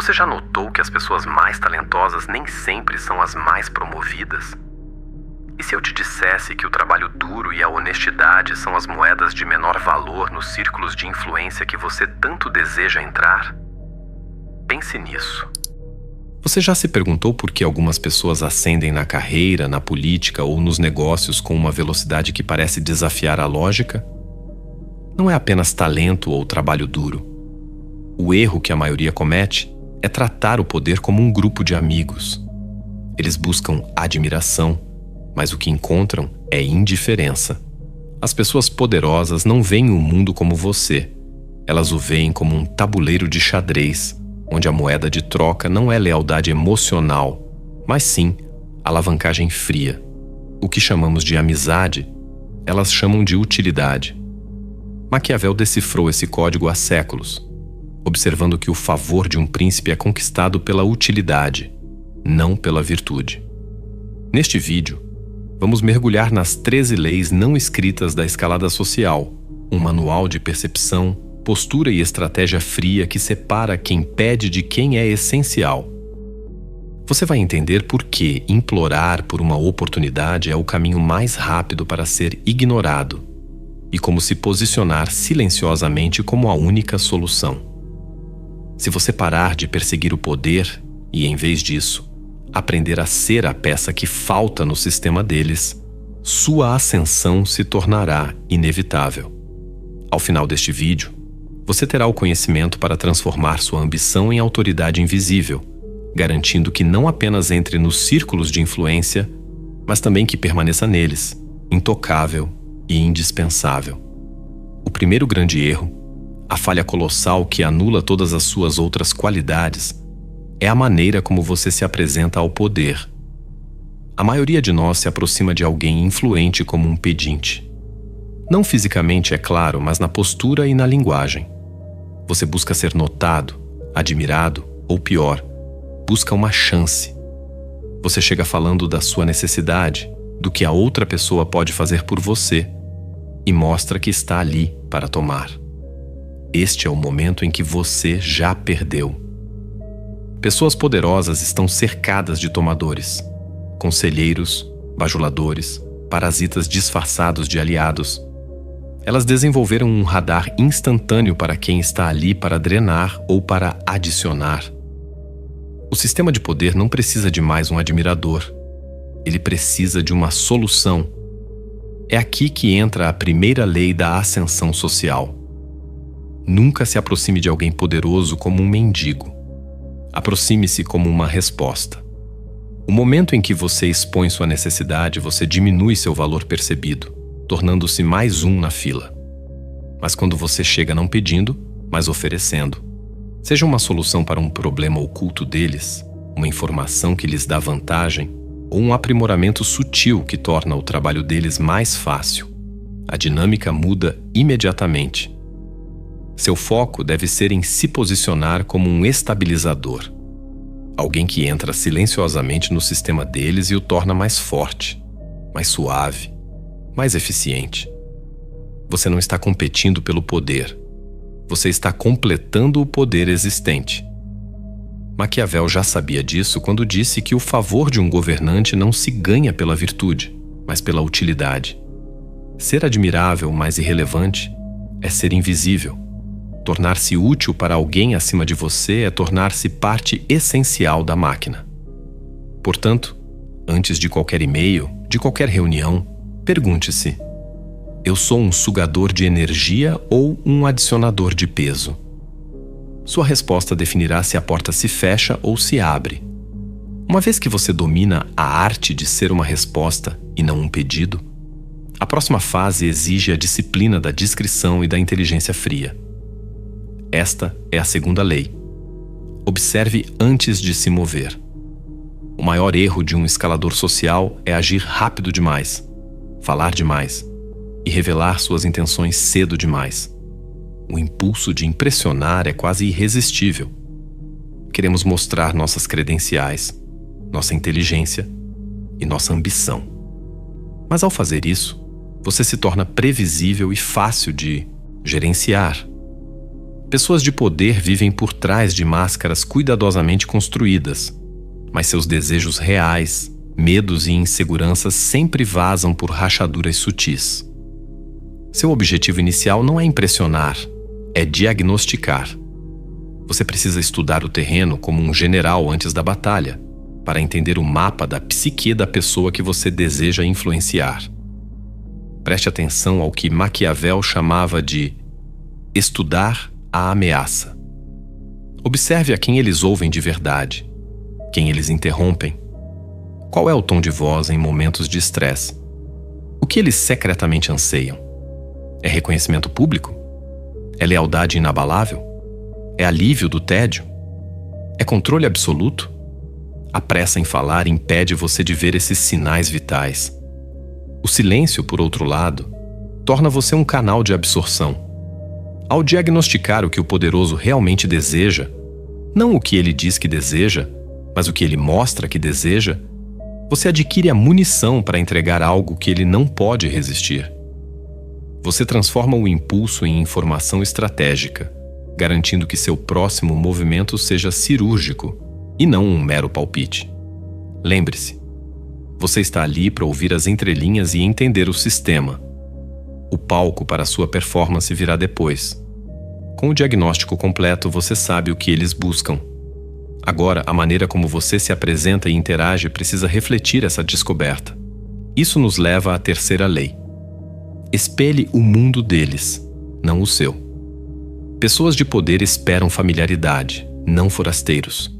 Você já notou que as pessoas mais talentosas nem sempre são as mais promovidas? E se eu te dissesse que o trabalho duro e a honestidade são as moedas de menor valor nos círculos de influência que você tanto deseja entrar? Pense nisso. Você já se perguntou por que algumas pessoas ascendem na carreira, na política ou nos negócios com uma velocidade que parece desafiar a lógica? Não é apenas talento ou trabalho duro. O erro que a maioria comete é tratar o poder como um grupo de amigos. Eles buscam admiração, mas o que encontram é indiferença. As pessoas poderosas não veem o mundo como você. Elas o veem como um tabuleiro de xadrez, onde a moeda de troca não é lealdade emocional, mas sim alavancagem fria. O que chamamos de amizade, elas chamam de utilidade. Maquiavel decifrou esse código há séculos, observando que o favor de um príncipe é conquistado pela utilidade, não pela virtude. Neste vídeo, vamos mergulhar nas 13 leis não escritas da escalada social, um manual de percepção, postura e estratégia fria que separa quem pede de quem é essencial. Você vai entender por que implorar por uma oportunidade é o caminho mais rápido para ser ignorado e como se posicionar silenciosamente como a única solução. Se você parar de perseguir o poder e, em vez disso, aprender a ser a peça que falta no sistema deles, sua ascensão se tornará inevitável. Ao final deste vídeo, você terá o conhecimento para transformar sua ambição em autoridade invisível, garantindo que não apenas entre nos círculos de influência, mas também que permaneça neles, intocável e indispensável. O primeiro grande erro, a falha colossal que anula todas as suas outras qualidades, é a maneira como você se apresenta ao poder. A maioria de nós se aproxima de alguém influente como um pedinte. Não fisicamente, é claro, mas na postura e na linguagem. Você busca ser notado, admirado ou pior, busca uma chance. Você chega falando da sua necessidade, do que a outra pessoa pode fazer por você, e mostra que está ali para tomar. Este é o momento em que você já perdeu. Pessoas poderosas estão cercadas de tomadores, conselheiros, bajuladores, parasitas disfarçados de aliados. Elas desenvolveram um radar instantâneo para quem está ali para drenar ou para adicionar. O sistema de poder não precisa de mais um admirador. Ele precisa de uma solução. É aqui que entra a primeira lei da ascensão social. Nunca se aproxime de alguém poderoso como um mendigo. Aproxime-se como uma resposta. O momento em que você expõe sua necessidade, você diminui seu valor percebido, tornando-se mais um na fila. Mas quando você chega não pedindo, mas oferecendo, seja uma solução para um problema oculto deles, uma informação que lhes dá vantagem, ou um aprimoramento sutil que torna o trabalho deles mais fácil, a dinâmica muda imediatamente. Seu foco deve ser em se posicionar como um estabilizador. Alguém que entra silenciosamente no sistema deles e o torna mais forte, mais suave, mais eficiente. Você não está competindo pelo poder. Você está completando o poder existente. Maquiavel já sabia disso quando disse que o favor de um governante não se ganha pela virtude, mas pela utilidade. Ser admirável, mas irrelevante, é ser invisível. Tornar-se útil para alguém acima de você é tornar-se parte essencial da máquina. Portanto, antes de qualquer e-mail, de qualquer reunião, pergunte-se: eu sou um sugador de energia ou um adicionador de peso? Sua resposta definirá se a porta se fecha ou se abre. Uma vez que você domina a arte de ser uma resposta e não um pedido, a próxima fase exige a disciplina da discrição e da inteligência fria. Esta é a segunda lei. Observe antes de se mover. O maior erro de um escalador social é agir rápido demais, falar demais e revelar suas intenções cedo demais. O impulso de impressionar é quase irresistível. Queremos mostrar nossas credenciais, nossa inteligência e nossa ambição. Mas ao fazer isso, você se torna previsível e fácil de gerenciar. Pessoas de poder vivem por trás de máscaras cuidadosamente construídas, mas seus desejos reais, medos e inseguranças sempre vazam por rachaduras sutis. Seu objetivo inicial não é impressionar, é diagnosticar. Você precisa estudar o terreno como um general antes da batalha, para entender o mapa da psique da pessoa que você deseja influenciar. Preste atenção ao que Maquiavel chamava de estudar a ameaça. Observe a quem eles ouvem de verdade, quem eles interrompem. Qual é o tom de voz em momentos de estresse? O que eles secretamente anseiam? É reconhecimento público? É lealdade inabalável? É alívio do tédio? É controle absoluto? A pressa em falar impede você de ver esses sinais vitais. O silêncio, por outro lado, torna você um canal de absorção. Ao diagnosticar o que o poderoso realmente deseja, não o que ele diz que deseja, mas o que ele mostra que deseja, você adquire a munição para entregar algo que ele não pode resistir. Você transforma o impulso em informação estratégica, garantindo que seu próximo movimento seja cirúrgico e não um mero palpite. Lembre-se, você está ali para ouvir as entrelinhas e entender o sistema. O palco para sua performance virá depois. Com o diagnóstico completo, você sabe o que eles buscam. Agora, a maneira como você se apresenta e interage precisa refletir essa descoberta. Isso nos leva à terceira lei. Espelhe o mundo deles, não o seu. Pessoas de poder esperam familiaridade, não forasteiros.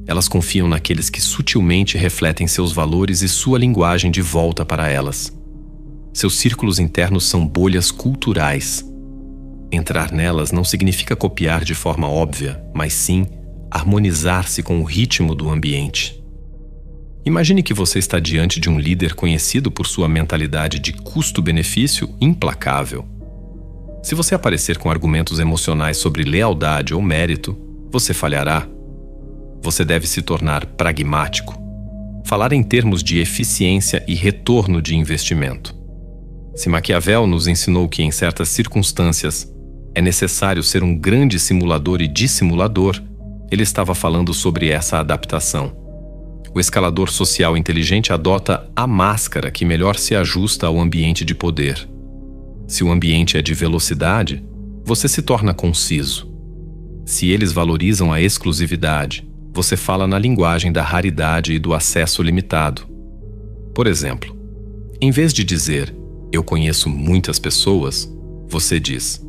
Elas confiam naqueles que sutilmente refletem seus valores e sua linguagem de volta para elas. Seus círculos internos são bolhas culturais. Entrar nelas não significa copiar de forma óbvia, mas sim harmonizar-se com o ritmo do ambiente. Imagine que você está diante de um líder conhecido por sua mentalidade de custo-benefício implacável. Se você aparecer com argumentos emocionais sobre lealdade ou mérito, você falhará. Você deve se tornar pragmático. Falar em termos de eficiência e retorno de investimento. Se Maquiavel nos ensinou que, em certas circunstâncias, é necessário ser um grande simulador e dissimulador, ele estava falando sobre essa adaptação. O escalador social inteligente adota a máscara que melhor se ajusta ao ambiente de poder. Se o ambiente é de velocidade, você se torna conciso. Se eles valorizam a exclusividade, você fala na linguagem da raridade e do acesso limitado. Por exemplo, em vez de dizer "eu conheço muitas pessoas", você diz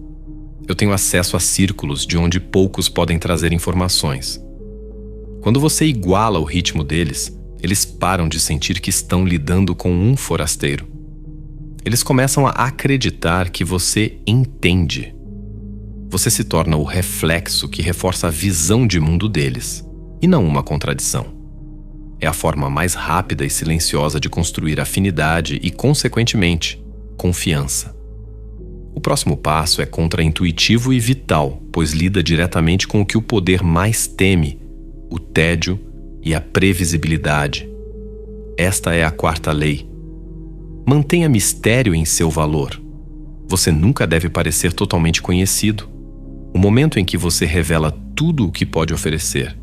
"eu tenho acesso a círculos de onde poucos podem trazer informações". Quando você iguala o ritmo deles, eles param de sentir que estão lidando com um forasteiro. Eles começam a acreditar que você entende. Você se torna o reflexo que reforça a visão de mundo deles, e não uma contradição. É a forma mais rápida e silenciosa de construir afinidade e, consequentemente, confiança. O próximo passo é contraintuitivo e vital, pois lida diretamente com o que o poder mais teme: o tédio e a previsibilidade. Esta é a quarta lei. Mantenha mistério em seu valor. Você nunca deve parecer totalmente conhecido. O momento em que você revela tudo o que pode oferecer,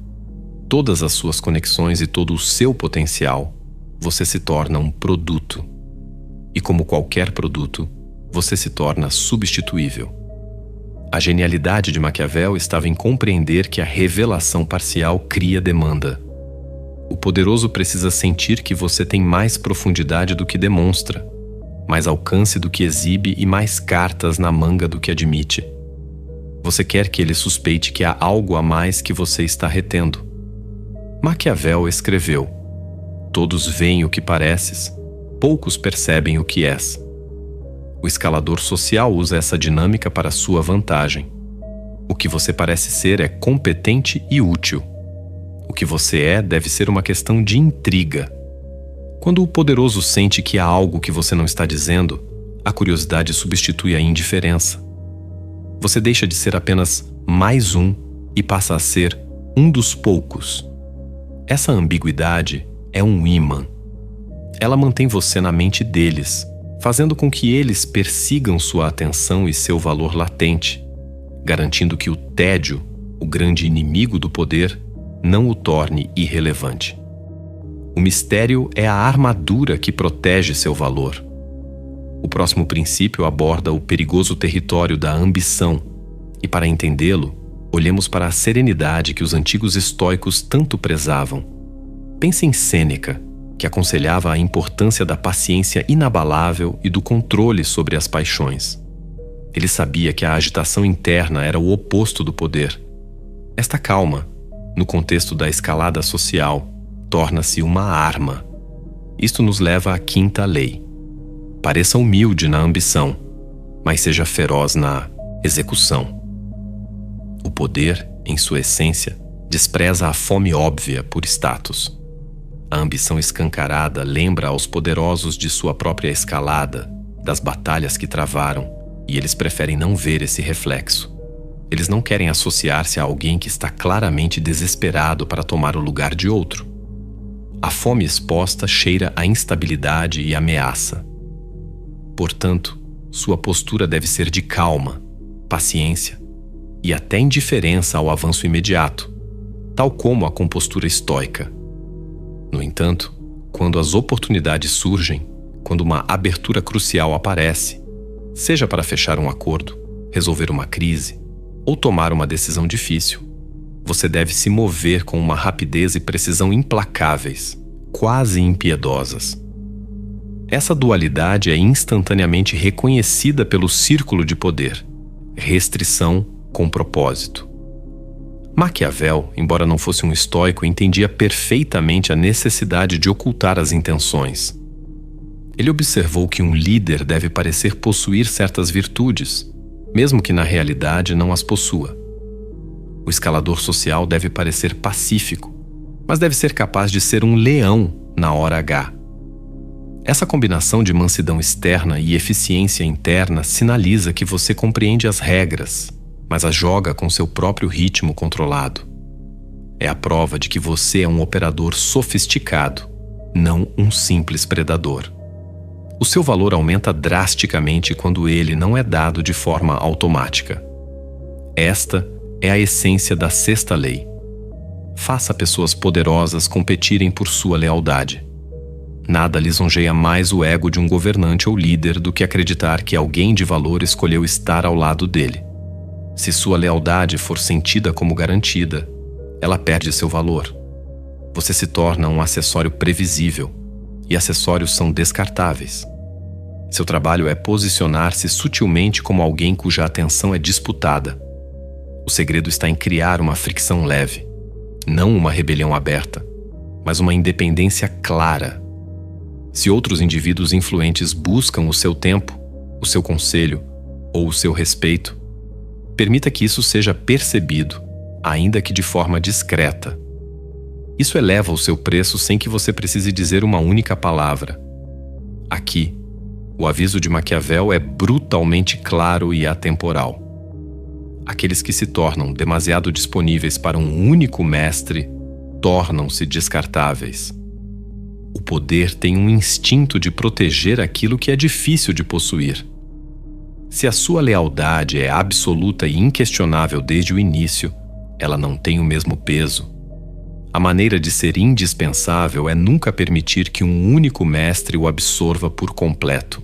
todas as suas conexões e todo o seu potencial, você se torna um produto. E como qualquer produto, você se torna substituível. A genialidade de Maquiavel estava em compreender que a revelação parcial cria demanda. O poderoso precisa sentir que você tem mais profundidade do que demonstra, mais alcance do que exibe e mais cartas na manga do que admite. Você quer que ele suspeite que há algo a mais que você está retendo. Maquiavel escreveu: "Todos veem o que pareces, poucos percebem o que és." O escalador social usa essa dinâmica para sua vantagem. O que você parece ser é competente e útil. O que você é deve ser uma questão de intriga. Quando o poderoso sente que há algo que você não está dizendo, a curiosidade substitui a indiferença. Você deixa de ser apenas mais um e passa a ser um dos poucos. Essa ambiguidade é um ímã. Ela mantém você na mente deles, fazendo com que eles persigam sua atenção e seu valor latente. garantindo que o tédio, o grande inimigo do poder, não o torne irrelevante. O mistério é a armadura que protege seu valor. O próximo princípio aborda o perigoso território da ambição, e para entendê-lo, olhemos para a serenidade que os antigos estoicos tanto prezavam. Pense em Sêneca, que aconselhava a importância da paciência inabalável e do controle sobre as paixões. Ele sabia que a agitação interna era o oposto do poder. Esta calma, no contexto da escalada social, torna-se uma arma. Isto nos leva à quinta lei. Pareça humilde na ambição, mas seja feroz na execução. O poder, em sua essência, despreza a fome óbvia por status. A ambição escancarada lembra aos poderosos de sua própria escalada, das batalhas que travaram, e eles preferem não ver esse reflexo. Eles não querem associar-se a alguém que está claramente desesperado para tomar o lugar de outro. A fome exposta cheira a instabilidade e ameaça. Portanto, sua postura deve ser de calma, paciência e até indiferença ao avanço imediato, tal como a compostura estoica. No entanto, quando as oportunidades surgem, quando uma abertura crucial aparece, seja para fechar um acordo, resolver uma crise ou tomar uma decisão difícil, você deve se mover com uma rapidez e precisão implacáveis, quase impiedosas. Essa dualidade é instantaneamente reconhecida pelo círculo de poder, restrição com propósito. Maquiavel, embora não fosse um estoico, entendia perfeitamente a necessidade de ocultar as intenções. Ele observou que um líder deve parecer possuir certas virtudes, mesmo que na realidade não as possua. O escalador social deve parecer pacífico, mas deve ser capaz de ser um leão na hora H. Essa combinação de mansidão externa e eficiência interna sinaliza que você compreende as regras, mas as joga com seu próprio ritmo controlado. É a prova de que você é um operador sofisticado, não um simples predador. O seu valor aumenta drasticamente quando ele não é dado de forma automática. Esta é a essência da sexta lei. Faça pessoas poderosas competirem por sua lealdade. Nada lisonjeia mais o ego de um governante ou líder do que acreditar que alguém de valor escolheu estar ao lado dele. Se sua lealdade for sentida como garantida, ela perde seu valor. Você se torna um acessório previsível, e acessórios são descartáveis. Seu trabalho é posicionar-se sutilmente como alguém cuja atenção é disputada. O segredo está em criar uma fricção leve, não uma rebelião aberta, mas uma independência clara. Se outros indivíduos influentes buscam o seu tempo, o seu conselho ou o seu respeito, permita que isso seja percebido, ainda que de forma discreta. Isso eleva o seu preço sem que você precise dizer uma única palavra. Aqui, o aviso de Maquiavel é brutalmente claro e atemporal. Aqueles que se tornam demasiado disponíveis para um único mestre tornam-se descartáveis. O poder tem um instinto de proteger aquilo que é difícil de possuir. Se a sua lealdade é absoluta e inquestionável desde o início, ela não tem o mesmo peso. A maneira de ser indispensável é nunca permitir que um único mestre o absorva por completo.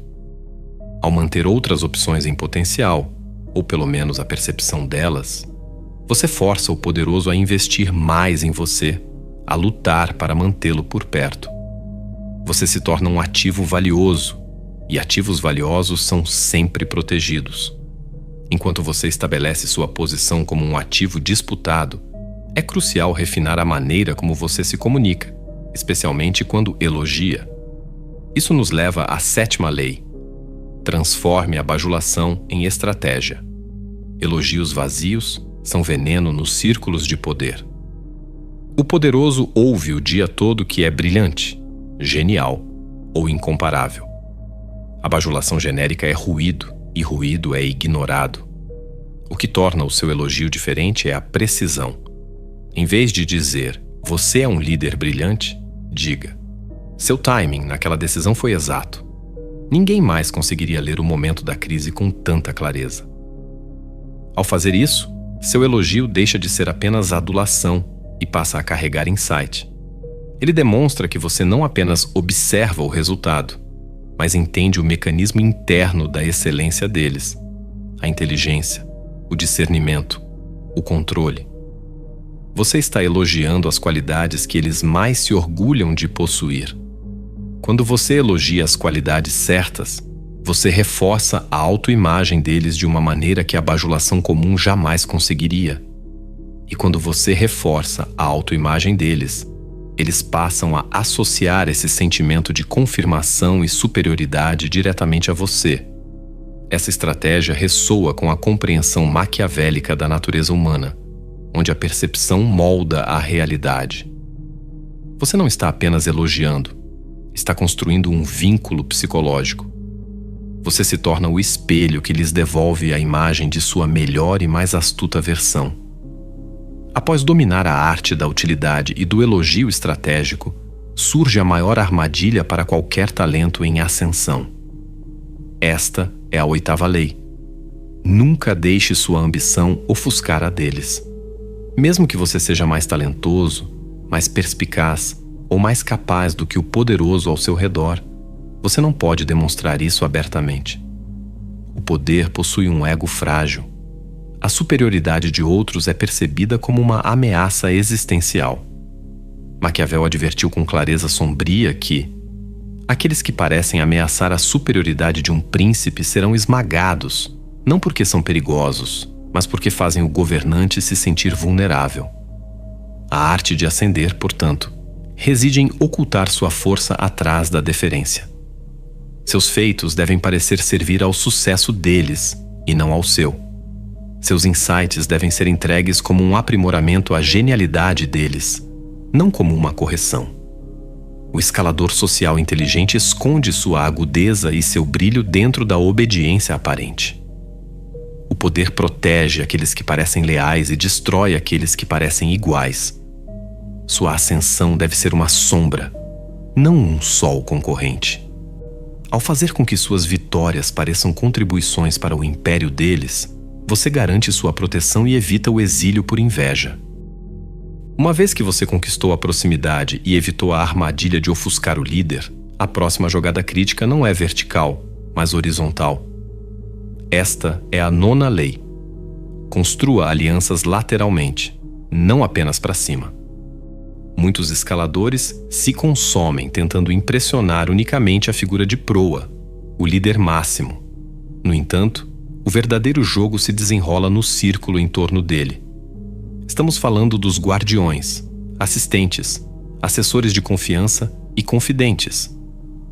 Ao manter outras opções em potencial, ou pelo menos a percepção delas, você força o poderoso a investir mais em você, a lutar para mantê-lo por perto. Você se torna um ativo valioso, e ativos valiosos são sempre protegidos. Enquanto você estabelece sua posição como um ativo disputado, é crucial refinar a maneira como você se comunica, especialmente quando elogia. Isso nos leva à sétima lei. Transforme a bajulação em estratégia. Elogios vazios são veneno nos círculos de poder. O poderoso ouve o dia todo que é brilhante, genial ou incomparável. A bajulação genérica é ruído, e ruído é ignorado. O que torna o seu elogio diferente é a precisão. Em vez de dizer, você é um líder brilhante, diga, seu timing naquela decisão foi exato. Ninguém mais conseguiria ler o momento da crise com tanta clareza. Ao fazer isso, seu elogio deixa de ser apenas adulação e passa a carregar insight. Ele demonstra que você não apenas observa o resultado, mas entende o mecanismo interno da excelência deles, a inteligência, o discernimento, o controle. Você está elogiando as qualidades que eles mais se orgulham de possuir. Quando você elogia as qualidades certas, você reforça a autoimagem deles de uma maneira que a bajulação comum jamais conseguiria. E quando você reforça a autoimagem deles, eles passam a associar esse sentimento de confirmação e superioridade diretamente a você. Essa estratégia ressoa com a compreensão maquiavélica da natureza humana, onde a percepção molda a realidade. Você não está apenas elogiando, está construindo um vínculo psicológico. Você se torna o espelho que lhes devolve a imagem de sua melhor e mais astuta versão. Após dominar a arte da utilidade e do elogio estratégico, surge a maior armadilha para qualquer talento em ascensão. Esta é a 8ª lei. Nunca deixe sua ambição ofuscar a deles. Mesmo que você seja mais talentoso, mais perspicaz ou mais capaz do que o poderoso ao seu redor, você não pode demonstrar isso abertamente. O poder possui um ego frágil. A superioridade de outros é percebida como uma ameaça existencial. Maquiavel advertiu com clareza sombria que aqueles que parecem ameaçar a superioridade de um príncipe serão esmagados, não porque são perigosos, mas porque fazem o governante se sentir vulnerável. A arte de ascender, portanto, reside em ocultar sua força atrás da deferência. Seus feitos devem parecer servir ao sucesso deles e não ao seu. Seus insights devem ser entregues como um aprimoramento à genialidade deles, não como uma correção. O escalador social inteligente esconde sua agudeza e seu brilho dentro da obediência aparente. O poder protege aqueles que parecem leais e destrói aqueles que parecem iguais. Sua ascensão deve ser uma sombra, não um sol concorrente. Ao fazer com que suas vitórias pareçam contribuições para o império deles, você garante sua proteção e evita o exílio por inveja. Uma vez que você conquistou a proximidade e evitou a armadilha de ofuscar o líder, a próxima jogada crítica não é vertical, mas horizontal. Esta é a 9ª lei. Construa alianças lateralmente, não apenas para cima. Muitos escaladores se consomem tentando impressionar unicamente a figura de proa, o líder máximo. No entanto, o verdadeiro jogo se desenrola no círculo em torno dele. Estamos falando dos guardiões, assistentes, assessores de confiança e confidentes.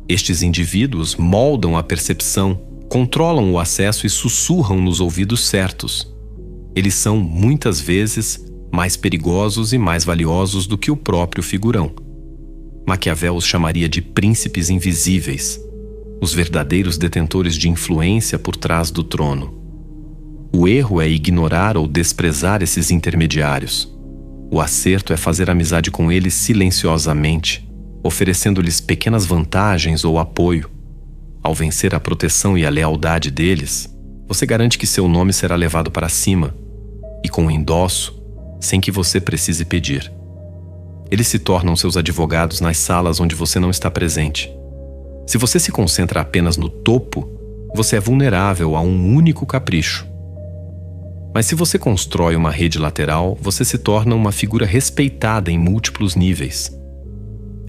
Estes indivíduos moldam a percepção, controlam o acesso e sussurram nos ouvidos certos. Eles são, muitas vezes, mais perigosos e mais valiosos do que o próprio figurão. Maquiavel os chamaria de príncipes invisíveis, os verdadeiros detentores de influência por trás do trono. O erro é ignorar ou desprezar esses intermediários. O acerto é fazer amizade com eles silenciosamente, oferecendo-lhes pequenas vantagens ou apoio. Ao vencer a proteção e a lealdade deles, você garante que seu nome será levado para cima, e com endosso, sem que você precise pedir. Eles se tornam seus advogados nas salas onde você não está presente. Se você se concentra apenas no topo, você é vulnerável a um único capricho. Mas se você constrói uma rede lateral, você se torna uma figura respeitada em múltiplos níveis.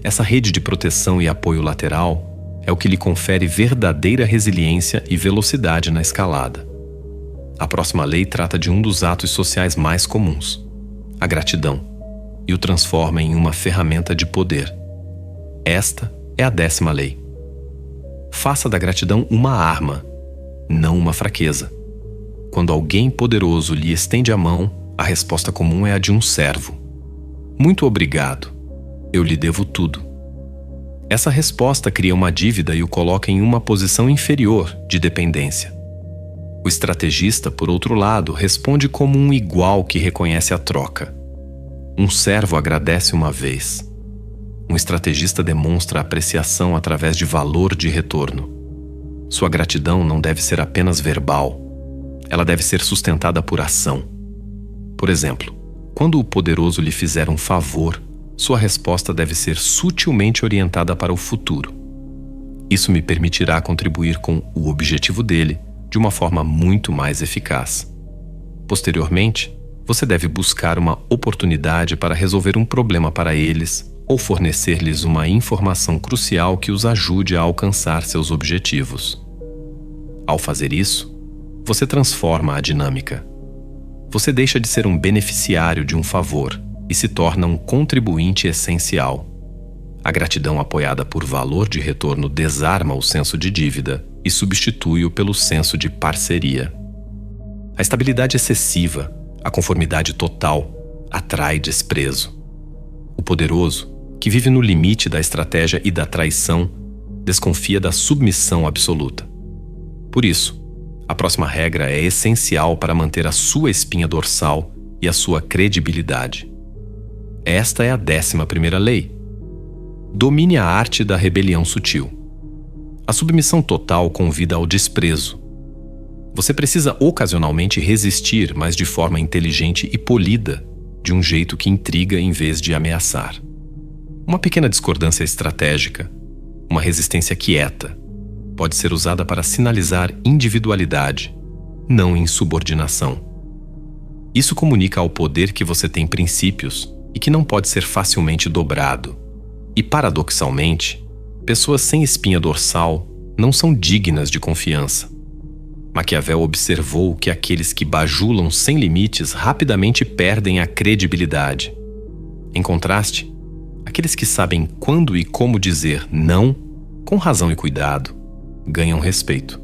Essa rede de proteção e apoio lateral é o que lhe confere verdadeira resiliência e velocidade na escalada. A próxima lei trata de um dos atos sociais mais comuns, a gratidão, e o transforma em uma ferramenta de poder. Esta é a 10ª lei. Faça da gratidão uma arma, não uma fraqueza. Quando alguém poderoso lhe estende a mão, a resposta comum é a de um servo. Muito obrigado. Eu lhe devo tudo. Essa resposta cria uma dívida e o coloca em uma posição inferior de dependência. O estrategista, por outro lado, responde como um igual que reconhece a troca. Um servo agradece uma vez. Um estrategista demonstra apreciação através de valor de retorno. Sua gratidão não deve ser apenas verbal. Ela deve ser sustentada por ação. Por exemplo, quando o poderoso lhe fizer um favor, sua resposta deve ser sutilmente orientada para o futuro. Isso me permitirá contribuir com o objetivo dele de uma forma muito mais eficaz. Posteriormente, você deve buscar uma oportunidade para resolver um problema para eles ou fornecer-lhes uma informação crucial que os ajude a alcançar seus objetivos. Ao fazer isso, você transforma a dinâmica. Você deixa de ser um beneficiário de um favor e se torna um contribuinte essencial. A gratidão apoiada por valor de retorno desarma o senso de dívida e substitui-o pelo senso de parceria. A estabilidade excessiva, a conformidade total, atrai desprezo. O poderoso, que vive no limite da estratégia e da traição, desconfia da submissão absoluta. Por isso, a próxima regra é essencial para manter a sua espinha dorsal e a sua credibilidade. Esta é a 11ª lei. Domine a arte da rebelião sutil. A submissão total convida ao desprezo. Você precisa ocasionalmente resistir, mas de forma inteligente e polida, de um jeito que intriga em vez de ameaçar. Uma pequena discordância estratégica, uma resistência quieta, pode ser usada para sinalizar individualidade, não insubordinação. Isso comunica ao poder que você tem princípios e que não pode ser facilmente dobrado. E, paradoxalmente, pessoas sem espinha dorsal não são dignas de confiança. Maquiavel observou que aqueles que bajulam sem limites rapidamente perdem a credibilidade. Em contraste, aqueles que sabem quando e como dizer não, com razão e cuidado, ganham respeito.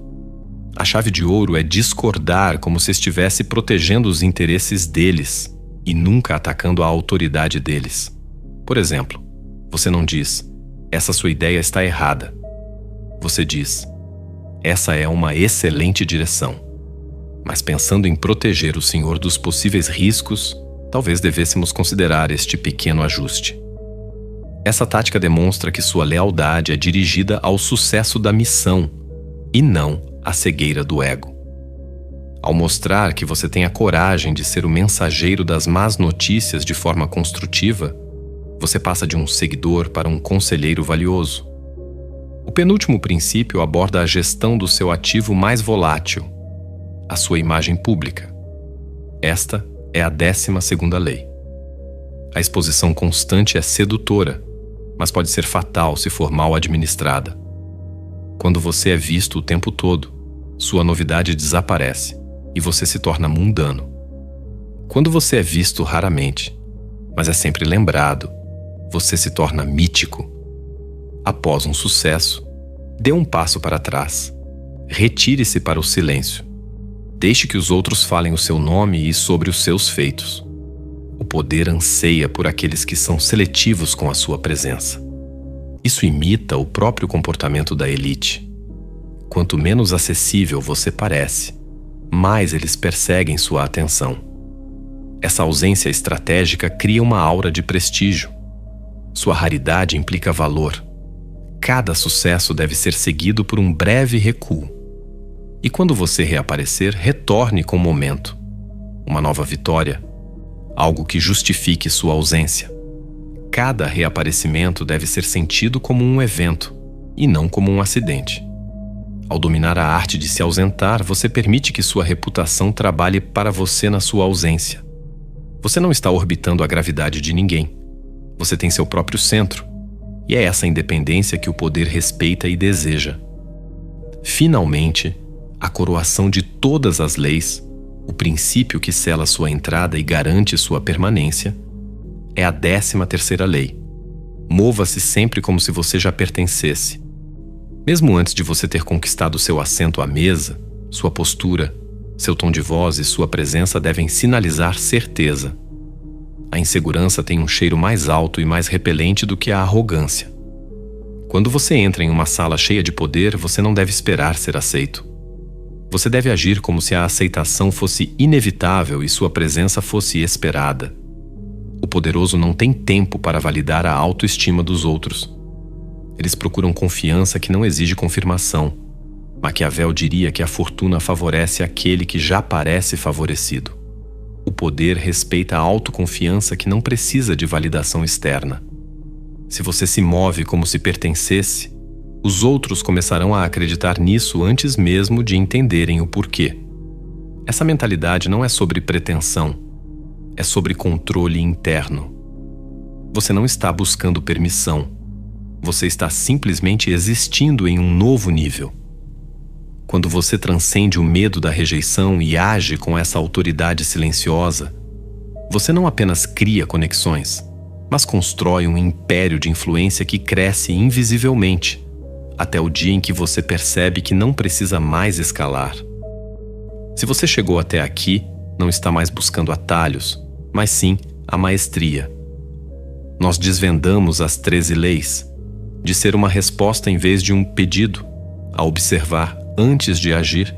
A chave de ouro é discordar como se estivesse protegendo os interesses deles e nunca atacando a autoridade deles. Por exemplo, você não diz, essa sua ideia está errada. Você diz, essa é uma excelente direção. Mas pensando em proteger o senhor dos possíveis riscos, talvez devêssemos considerar este pequeno ajuste. Essa tática demonstra que sua lealdade é dirigida ao sucesso da missão e não à cegueira do ego. Ao mostrar que você tem a coragem de ser o mensageiro das más notícias de forma construtiva, você passa de um seguidor para um conselheiro valioso. O penúltimo princípio aborda a gestão do seu ativo mais volátil, a sua imagem pública. Esta é a 12ª lei. A exposição constante é sedutora, mas pode ser fatal se for mal administrada. Quando você é visto o tempo todo, sua novidade desaparece e você se torna mundano. Quando você é visto raramente, mas é sempre lembrado, você se torna mítico. Após um sucesso, dê um passo para trás. Retire-se para o silêncio. Deixe que os outros falem o seu nome e sobre os seus feitos. O poder anseia por aqueles que são seletivos com a sua presença. Isso imita o próprio comportamento da elite. Quanto menos acessível você parece, mais eles perseguem sua atenção. Essa ausência estratégica cria uma aura de prestígio. Sua raridade implica valor. Cada sucesso deve ser seguido por um breve recuo. E quando você reaparecer, retorne com o momento. Uma nova vitória. Algo que justifique sua ausência. Cada reaparecimento deve ser sentido como um evento, e não como um acidente. Ao dominar a arte de se ausentar, você permite que sua reputação trabalhe para você na sua ausência. Você não está orbitando a gravidade de ninguém. Você tem seu próprio centro, e é essa independência que o poder respeita e deseja. Finalmente, a coroação de todas as leis, o princípio que sela sua entrada e garante sua permanência, é a 13ª lei. Mova-se sempre como se você já pertencesse. Mesmo antes de você ter conquistado seu assento à mesa, sua postura, seu tom de voz e sua presença devem sinalizar certeza. A insegurança tem um cheiro mais alto e mais repelente do que a arrogância. Quando você entra em uma sala cheia de poder, você não deve esperar ser aceito. Você deve agir como se a aceitação fosse inevitável e sua presença fosse esperada. O poderoso não tem tempo para validar a autoestima dos outros. Eles procuram confiança que não exige confirmação, Maquiavel diria que a fortuna favorece aquele que já parece favorecido. O poder respeita a autoconfiança que não precisa de validação externa. Se você se move como se pertencesse, os outros começarão a acreditar nisso antes mesmo de entenderem o porquê. Essa mentalidade não é sobre pretensão, é sobre controle interno. Você não está buscando permissão, você está simplesmente existindo em um novo nível. Quando você transcende o medo da rejeição e age com essa autoridade silenciosa, você não apenas cria conexões, mas constrói um império de influência que cresce invisivelmente, até o dia em que você percebe que não precisa mais escalar. Se você chegou até aqui, não está mais buscando atalhos, mas sim a maestria. Nós desvendamos as 13 leis, de ser uma resposta em vez de um pedido, a observar antes de agir,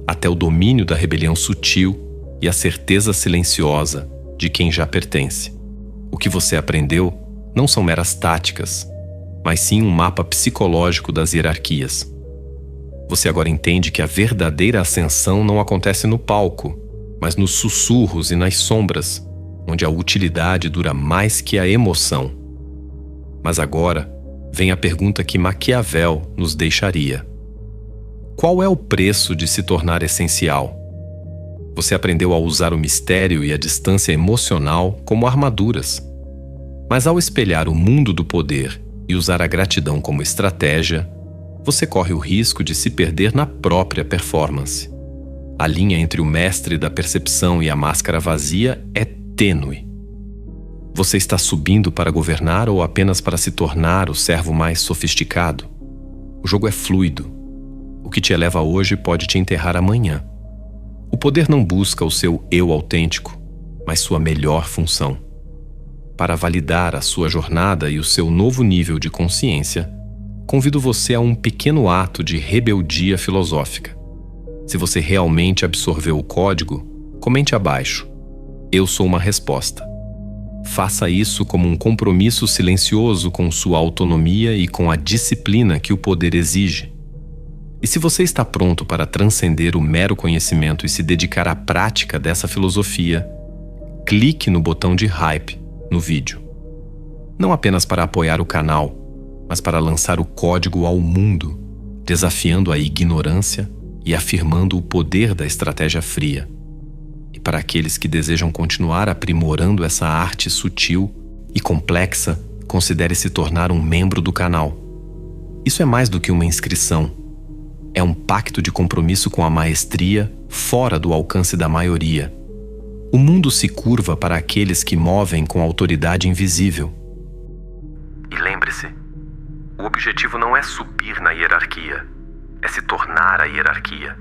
até o domínio da rebelião sutil e a certeza silenciosa de quem já pertence. O que você aprendeu não são meras táticas, mas sim um mapa psicológico das hierarquias. Você agora entende que a verdadeira ascensão não acontece no palco, mas nos sussurros e nas sombras, onde a utilidade dura mais que a emoção. Mas agora vem a pergunta que Maquiavel nos deixaria. Qual é o preço de se tornar essencial? Você aprendeu a usar o mistério e a distância emocional como armaduras. Mas ao espelhar o mundo do poder e usar a gratidão como estratégia, você corre o risco de se perder na própria performance. A linha entre o mestre da percepção e a máscara vazia é tênue. Você está subindo para governar ou apenas para se tornar o servo mais sofisticado? O jogo é fluido. O que te eleva hoje pode te enterrar amanhã. O poder não busca o seu eu autêntico, mas sua melhor função. Para validar a sua jornada e o seu novo nível de consciência, convido você a um pequeno ato de rebeldia filosófica. Se você realmente absorveu o código, comente abaixo. Eu sou uma resposta. Faça isso como um compromisso silencioso com sua autonomia e com a disciplina que o poder exige. E se você está pronto para transcender o mero conhecimento e se dedicar à prática dessa filosofia, clique no botão de hype no vídeo. Não apenas para apoiar o canal, mas para lançar o código ao mundo, desafiando a ignorância e afirmando o poder da estratégia fria. E para aqueles que desejam continuar aprimorando essa arte sutil e complexa, considere se tornar um membro do canal. Isso é mais do que uma inscrição. É um pacto de compromisso com a maestria fora do alcance da maioria. O mundo se curva para aqueles que movem com autoridade invisível. E lembre-se, o objetivo não é subir na hierarquia, é se tornar a hierarquia.